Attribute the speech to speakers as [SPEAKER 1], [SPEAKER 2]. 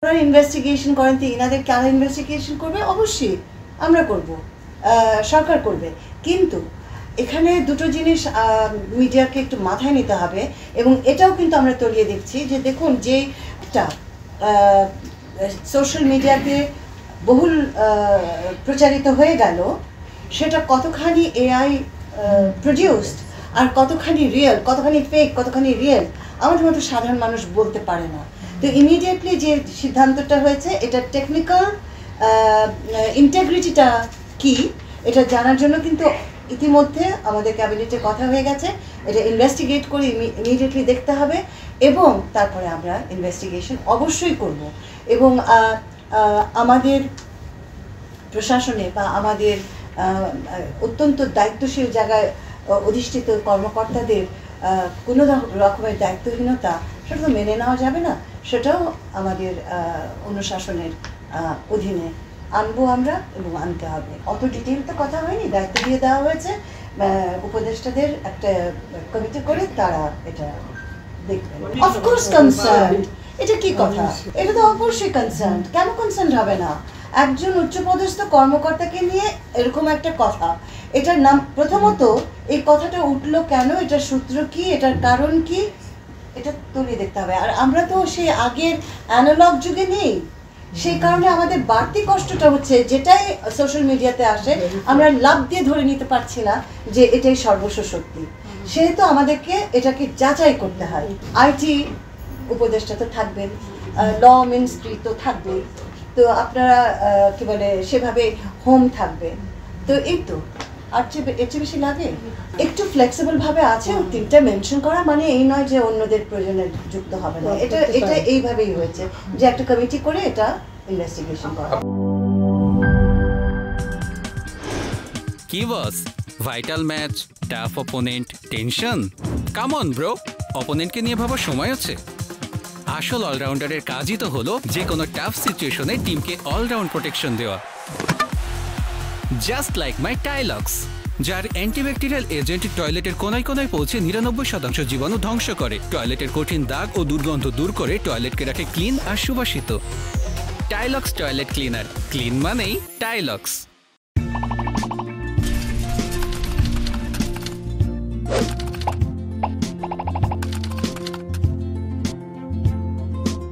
[SPEAKER 1] আপনারা ইনভেস্টিগেশন করেন তো ইনাদের কারা ইনভেস্টিগেশন করবে? অবশ্যই আমরা করব, সরকার করবে। কিন্তু এখানে দুটো জিনিস মিডিয়াকে একটু মাথায় নিতে হবে, এবং এটাও কিন্তু আমরা তলিয়ে দেখছি যে দেখুন যে একটা সোশ্যাল মিডিয়াতে বহুল প্রচারিত হয়ে গেল, সেটা কতখানি এআই প্রডিউসড আর কতখানি রিয়েল, কতখানি ফেক, কতখানি রিয়েল আমাদের মতো সাধারণ মানুষ বলতে পারে না। তো ইমিডিয়েটলি যে সিদ্ধান্তটা হয়েছে, এটা টেকনিক্যাল ইন্টিগ্রিটিটা কি এটা জানার জন্য কিন্তু ইতিমধ্যে আমাদের ক্যাবিনেটে কথা হয়ে গেছে। এটা ইনভেস্টিগেট করে ইমিডিয়েটলি দেখতে হবে, এবং তারপরে আমরা ইনভেস্টিগেশন অবশ্যই করব। এবং আমাদের প্রশাসনে বা আমাদের অত্যন্ত দায়িত্বশীল জায়গায় অধিষ্ঠিত কর্মকর্তাদের কোনো রকমের দায়িত্বহীনতা, সেটা তো মেনে নেওয়া যাবে না। সেটাও আমাদের অনুশাসনের অধীনে আনবো আমরা, এবং আনতে হবে। অত ডিটেল তো কথা হয়নি, দায়িত্ব দিয়ে দেওয়া হয়েছে উপদেষ্টাদের একটা কমিটি করে, তারা এটা দেখবেন। অফকোর্স কনসার্ন, এটা কি কথা? এটা তো অবশ্যই কনসার্ন। কেন কনসার্ন হবে না? একজন উচ্চপদস্থ কর্মকর্তাকে নিয়ে এরকম একটা কথা, এটার নাম, প্রথমত এই কথাটা উঠলো কেন, এটার সূত্র কি, এটার কারণ কি, এটা তুলিয়ে দেখতে হবে। আর আমরা তো সেই আগের অ্যানালগ যুগে নেই, সেই কারণে আমাদের বাড়তি কষ্টটা হচ্ছে যেটাই সোশ্যাল মিডিয়াতে আসে আমরা লাভ দিয়ে ধরে নিতে পারছি না যে এটাই সর্বস্ব সত্যি। সেহেতু আমাদেরকে এটাকে যাচাই করতে হয়। আইটি উপদেষ্টা তো থাকবেন, ল মিনিস্ট্রি তো থাকবেই, তো আপনারা কি বলে সেভাবে হোম থাকবে। তো এই তো, আর এর চেয়ে বেশি লাগে? একটু ফ্লেক্সিবল ভাবে আছে, তিনটা মেনশন করা মানে এই নয় যে অন্যদের প্রয়োজনে যুক্ত হবে না। এটা এইভাবেই হয়েছে যে একটা কমিটি করে এটা ইনভেস্টিগেশন করা।
[SPEAKER 2] কি boss, vital match, tough opponent, tension? Come on bro, অপোনেন্টকে নিয়ে ভাবার সময় আছে। আসল অলরাউন্ডারের কাজই তো হলো যে কোনো টাফ সিচুয়েশনে টিমকে অলরাউন্ড প্রোটেকশন দেওয়া। জাস্ট লাইক মাই টাইলক্স, যার অ্যান্টিব্যাকটেরিয়াল এজেন্ট টয়লেটের কোনায় কোনায় পৌঁছে ৯৯% জীবাণু ধ্বংস করে, টয়লেটের কঠিন দাগ ও দুর্গন্ধ দূর করে টয়লেটকে রাখে ক্লিন আর সুবাসিত। টাইলক্স টয়লেট ক্লিনার, ক্লিন মানেই টাইলক্স।